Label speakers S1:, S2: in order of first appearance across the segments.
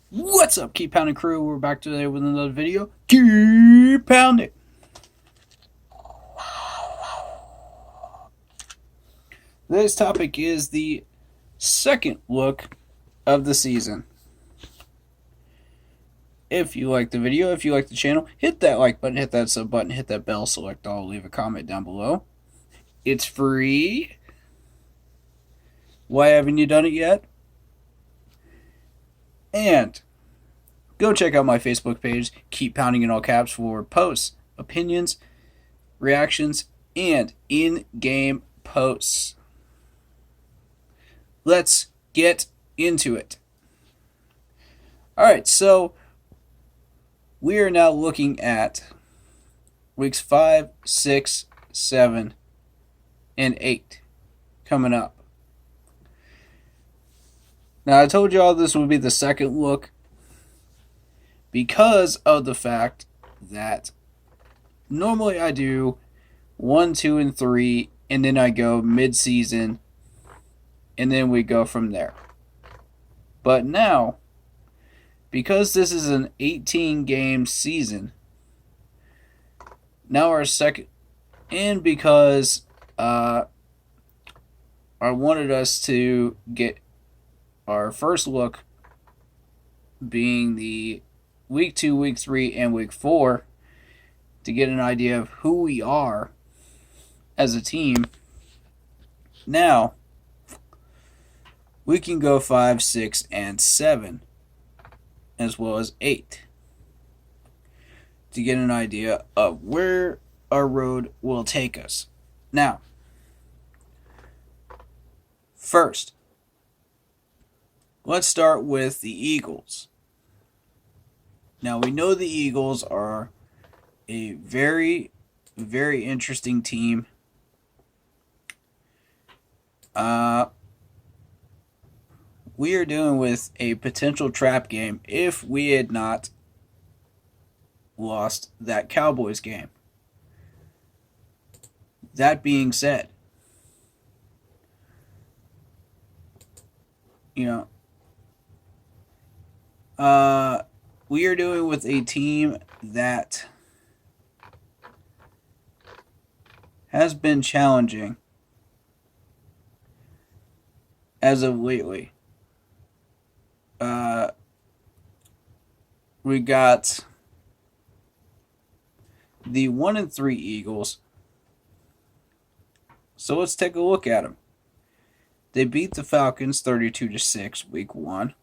S1: What's up, Keep Pounding crew? We're back today with another video. Keep pounding. Today's topic is the second look of the season. If you like the video, if you like the channel, hit that like button, hit that sub button, hit that bell, select all, leave a comment down below. It's free. Why haven't you done it yet? And go check out my Facebook page, Keep Pounding in all caps, for posts, opinions, reactions, and in-game posts. Let's get into it. Alright, so we are now looking at weeks 5, 6, 7, and 8 coming up. Now, I told y'all this would be the second look because of the fact that normally I do 1, 2, and 3, and then I go mid-season, and then we go from there. But now, because this is an 18-game season, now our second, and because I wanted us to get our first look being the week 2, week 3, and week 4 to get an idea of who we are as a team. Now, we can go 5, 6, and 7, as well as 8, to get an idea of where our road will take us. Now, first, let's start with the Eagles. Now, we know the Eagles are a very, very interesting team. We are dealing with a potential trap game if we had not lost that Cowboys game. That being said, we are dealing with a team that has been challenging as of lately. We got the 1 and 3 Eagles. So let's take a look at them. They beat the Falcons 32-6 week 1.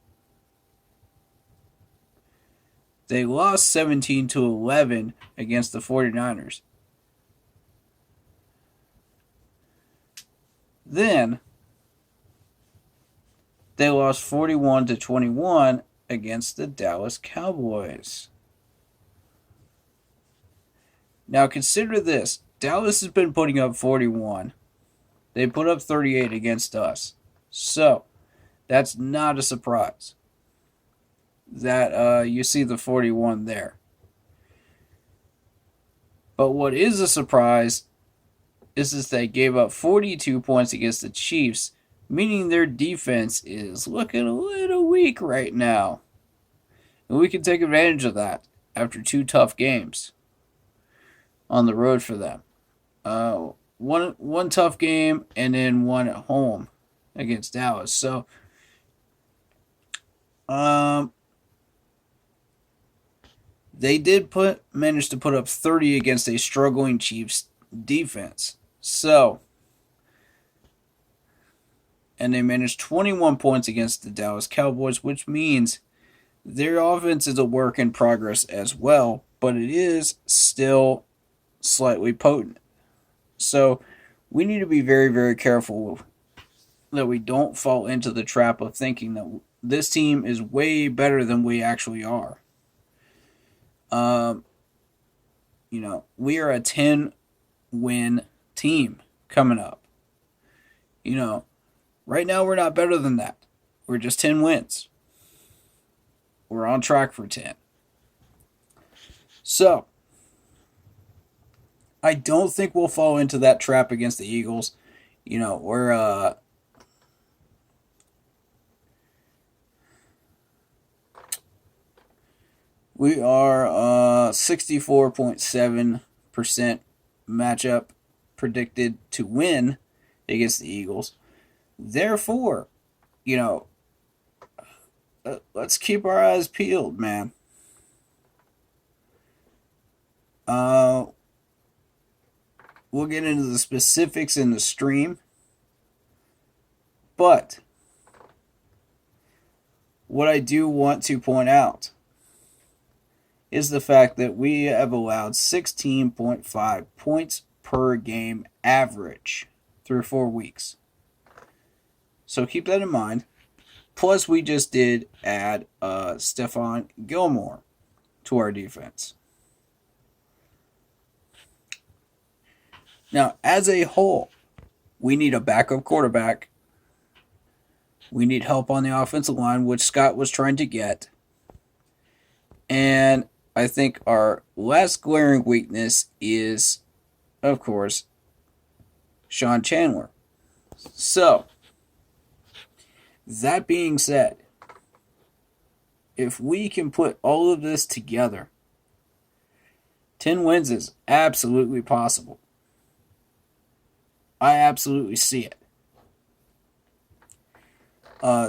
S1: They lost 17-11 against the 49ers. Then they lost 41-21 against the Dallas Cowboys. Now consider this. Dallas has been putting up 41. They put up 38 against us. So, that's not a surprise that you see the 41 there. But what is a surprise is that they gave up 42 points against the Chiefs, meaning their defense is looking a little weak right now. And we can take advantage of that after 2 tough games on the road for them. One tough game and then one at home against Dallas. So, they did manage to put up 30 against a struggling Chiefs defense. So, and they managed 21 points against the Dallas Cowboys, which means their offense is a work in progress as well, but it is still slightly potent. So, we need to be very, very careful that we don't fall into the trap of thinking that this team is way better than we actually are. We are a 10-win team coming up. Right now we're not better than that. We're just 10 wins. We're on track for 10. So, I don't think we'll fall into that trap against the Eagles. We are 64.7% matchup predicted to win against the Eagles. Therefore, you know, let's keep our eyes peeled, man. We'll get into the specifics in the stream, but what I do want to point out is the fact that we have allowed 16.5 points per game average through 4 weeks. So keep that in mind. Plus, we just did add Stephon Gilmore to our defense. Now, as a whole, we need a backup quarterback. We need help on the offensive line, which Scott was trying to get. And I think our last glaring weakness is, of course, Sean Chandler. So, that being said, if we can put all of this together, 10 wins is absolutely possible. I absolutely see it.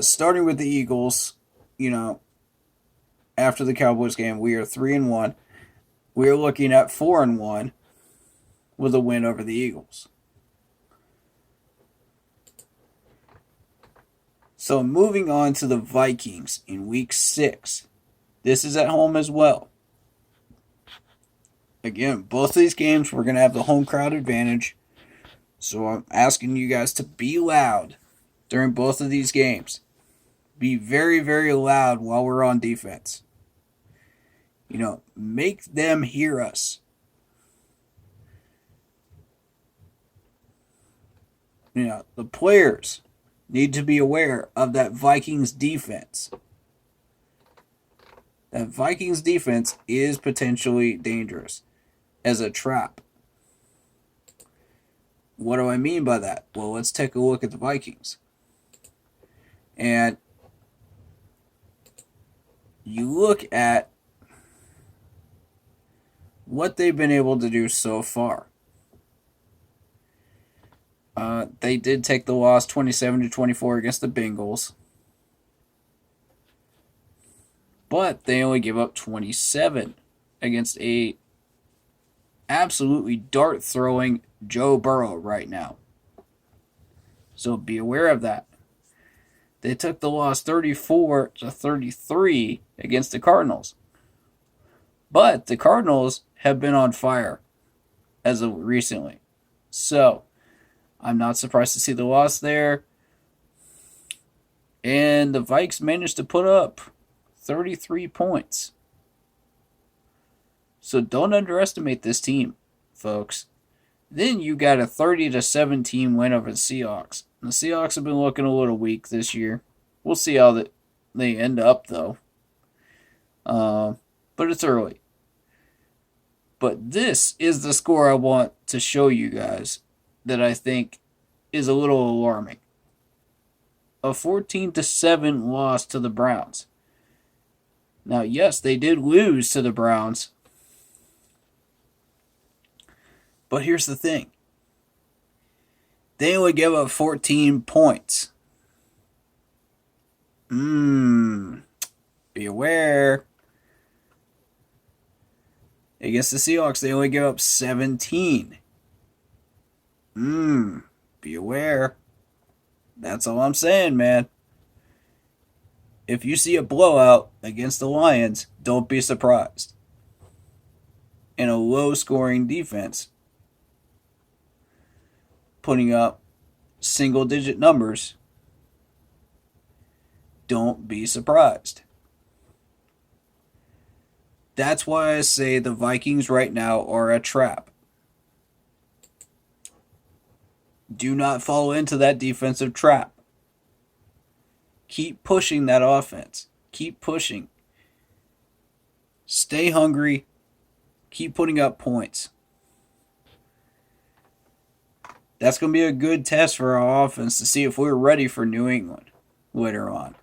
S1: Starting with the Eagles, after the Cowboys game, we are 3-1. We are looking at 4-1 with a win over the Eagles. So moving on to the Vikings in Week 6. This is at home as well. Again, both of these games, we're going to have the home crowd advantage. So I'm asking you guys to be loud during both of these games. Be very, very loud while we're on defense. Make them hear us. The players need to be aware of that Vikings defense. That Vikings defense is potentially dangerous as a trap. What do I mean by that? Well, let's take a look at the Vikings. And you look at what they've been able to do so far. They did take the loss 27-24 against the Bengals. But they only gave up 27 against a absolutely dart-throwing Joe Burrow right now. So be aware of that. They took the loss 34-33 against the Cardinals. But the Cardinals have been on fire as of recently. So I'm not surprised to see the loss there. And the Vikes managed to put up 33 points. So don't underestimate this team, folks. Then you got a 30-17 win over the Seahawks. The Seahawks have been looking a little weak this year. We'll see how they end up, though. But it's early. But this is the score I want to show you guys that I think is a little alarming. A 14-7 loss to the Browns. Now, yes, they did lose to the Browns. But here's the thing. They only gave up 14 points. Be aware. Against the Seahawks, they only gave up 17. Be aware. That's all I'm saying, man. If you see a blowout against the Lions, don't be surprised. In a low-scoring defense, putting up single-digit numbers, don't be surprised. That's why I say the Vikings right now are a trap. Do not fall into that defensive trap. Keep pushing that offense. Keep pushing. Stay hungry. Keep putting up points. That's going to be a good test for our offense to see if we're ready for New England later on.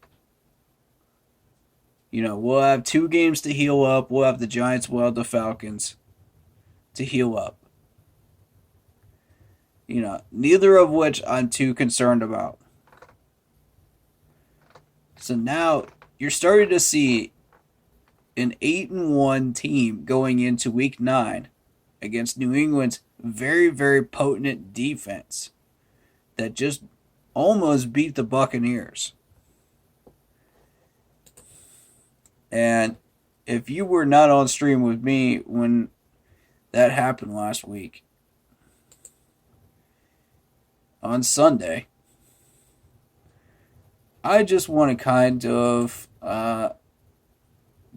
S1: We'll have 2 games to heal up. We'll have the Giants, we'll have the Falcons to heal up. Neither of which I'm too concerned about. So now you're starting to see an 8-1 team going into week 9 against New England's very, very potent defense that just almost beat the Buccaneers. And if you were not on stream with me when that happened last week, on Sunday, I just want to kind of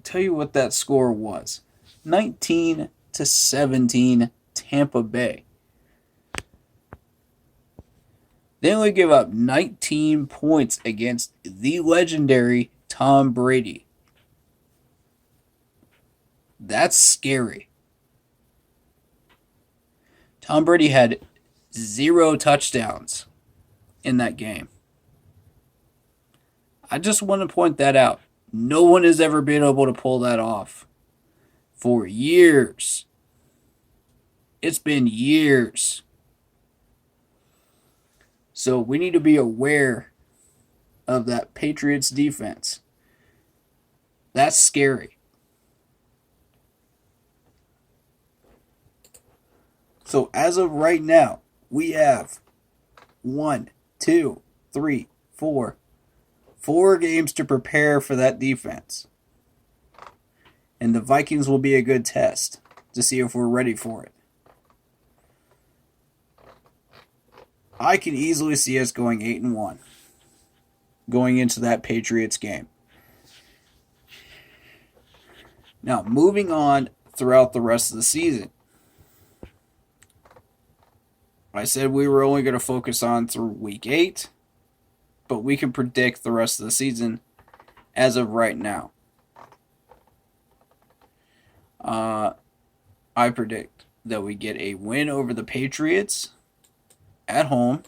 S1: tell you what that score was. 19-17 Tampa Bay. They only give up 19 points against the legendary Tom Brady. That's scary. Tom Brady had 0 touchdowns in that game. I just want to point that out. No one has ever been able to pull that off for years. It's been years. So we need to be aware of that Patriots defense. That's scary. So as of right now, we have 4 games to prepare for that defense. And the Vikings will be a good test to see if we're ready for it. I can easily see us going 8-1 going into that Patriots game. Now, moving on throughout the rest of the season. I said we were only going to focus on through week 8, but we can predict the rest of the season as of right now. I predict that we get a win over the Patriots at home.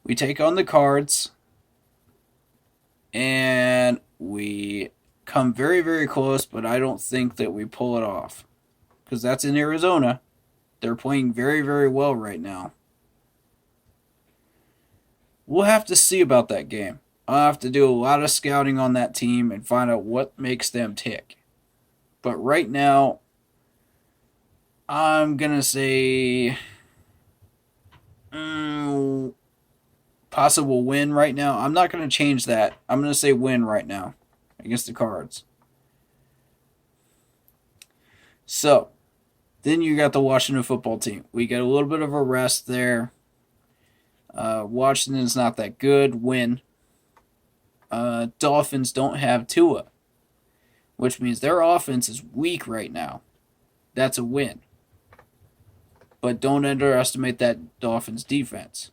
S1: We take on the Cards, and we come very, very close, but I don't think that we pull it off because that's in Arizona. They're playing very, very well right now. We'll have to see about that game. I'll have to do a lot of scouting on that team and find out what makes them tick. But right now, I'm going to say possible win right now. I'm not going to change that. I'm going to say win right now against the Cards. So, then you got the Washington football team. We get a little bit of a rest there. Washington's not that good. Win. Dolphins don't have Tua, which means their offense is weak right now. That's a win. But don't underestimate that Dolphins defense.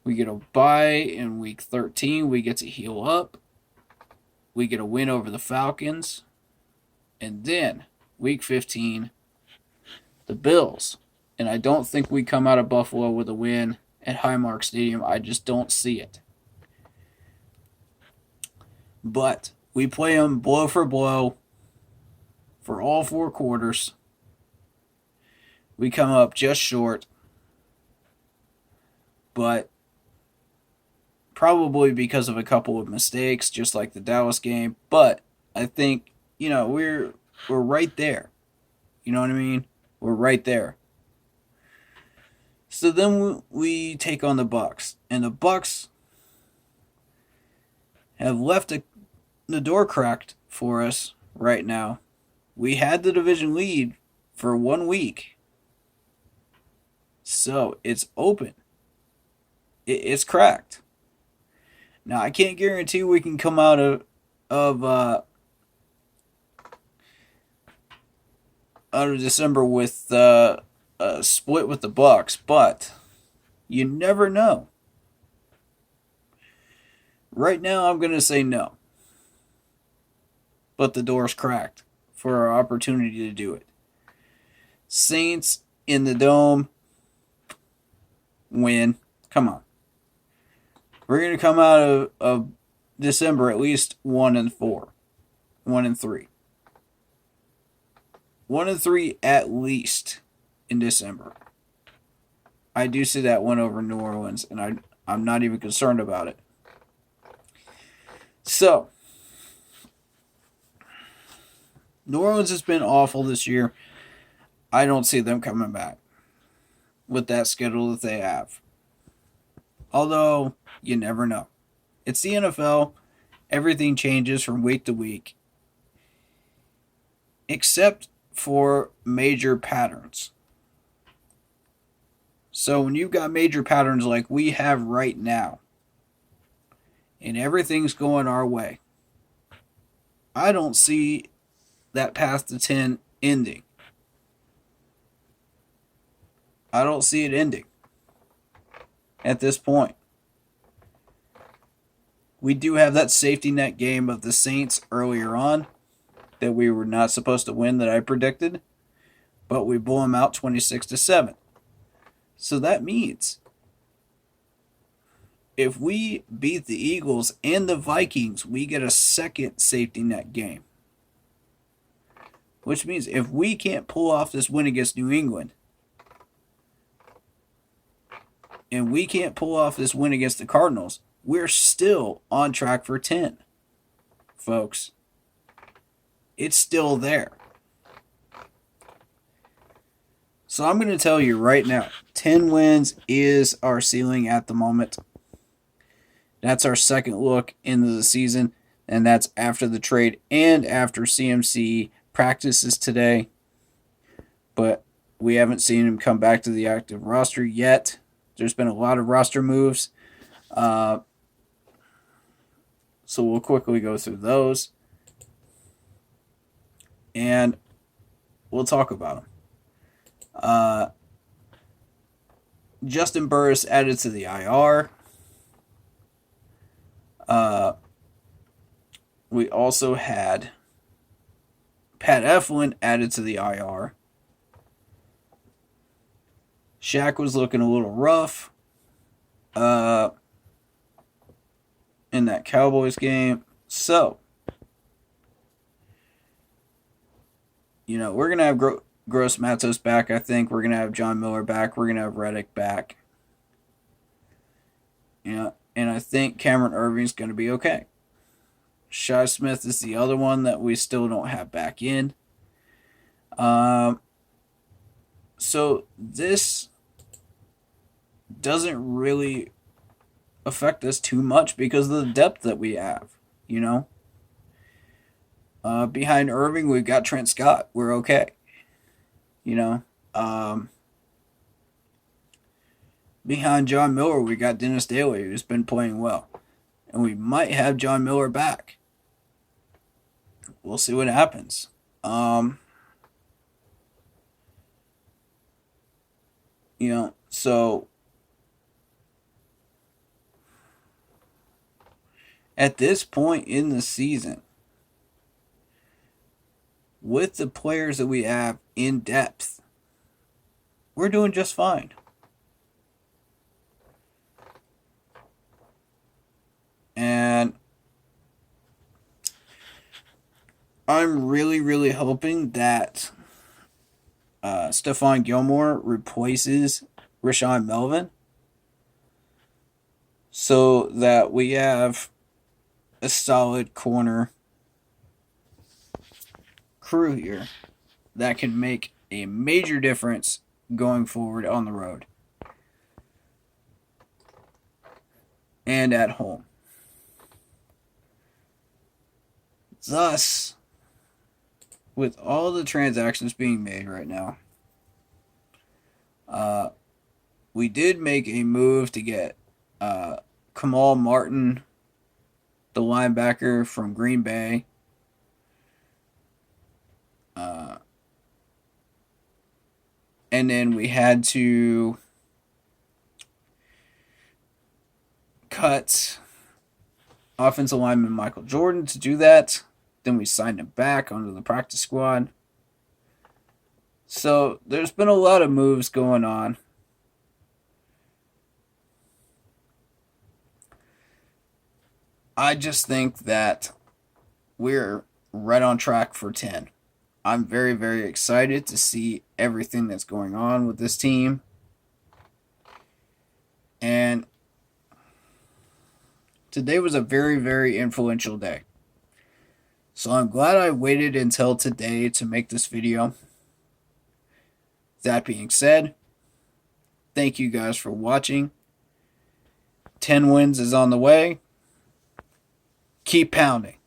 S1: We get a bye in week 13. We get to heal up. We get a win over the Falcons. And then, week 15, the Bills. And I don't think we come out of Buffalo with a win at Highmark Stadium. I just don't see it. But we play them blow for blow for all 4 quarters. We come up just short. But probably because of a couple of mistakes, just like the Dallas game. But I think, we're right there. You know what I mean? We're right there. So then we take on the Bucs, and the Bucs have left the door cracked for us right now. We had the division lead for 1 week, so it's open. It's cracked. Now I can't guarantee we can come out of December with a split with the Bucs, but you never know. Right now, I'm going to say no. But the door's cracked for our opportunity to do it. Saints in the Dome, win. Come on. We're going to come out of December at least 1-4, 1-3. 1-3 at least in December. I do see that one over New Orleans, and I'm not even concerned about it. So, New Orleans has been awful this year. I don't see them coming back with that schedule that they have. Although, you never know. It's the NFL. Everything changes from week to week. Except for major patterns. So when you've got major patterns like we have right now, and everything's going our way, I don't see that path to 10 ending. I don't see it ending at this point. We do have that safety net game of the Saints earlier on that we were not supposed to win that I predicted, but we blew them out 26-7. So that means if we beat the Eagles and the Vikings, we get a second safety net game. Which means if we can't pull off this win against New England, and we can't pull off this win against the Cardinals, we're still on track for 10, folks. It's still there. So I'm going to tell you right now, 10 wins is our ceiling at the moment. That's our second look into the season, and that's after the trade and after CMC practices today. But we haven't seen him come back to the active roster yet. There's been a lot of roster moves. So we'll quickly go through those. And we'll talk about them. Justin Burris added to the IR. We also had Pat Eflin added to the IR. Shaq was looking a little rough in that Cowboys game. So, we're going to have Gross Matos back, I think. We're going to have John Miller back. We're going to have Reddick back. And I think Cameron Irving's going to be okay. Shi Smith is the other one that we still don't have back in. So this doesn't really affect us too much because of the depth that we have, behind Irving, we've got Trent Scott. We're okay. Behind John Miller, we got Dennis Daly, who's been playing well. And we might have John Miller back. We'll see what happens. So at this point in the season, with the players that we have in depth, we're doing just fine. And I'm really, really hoping that Stephon Gilmore replaces Rashaan Melvin so that we have a solid corner crew here that can make a major difference going forward on the road and at home. Thus, with all the transactions being made right now, we did make a move to get Kamal Martin, the linebacker from Green Bay. And then we had to cut offensive lineman Michael Jordan to do that. Then we signed him back onto the practice squad. So there's been a lot of moves going on. I just think that we're right on track for 10. I'm very, very excited to see everything that's going on with this team. And today was a very, very influential day. So I'm glad I waited until today to make this video. That being said, thank you guys for watching. 10 wins is on the way. Keep pounding.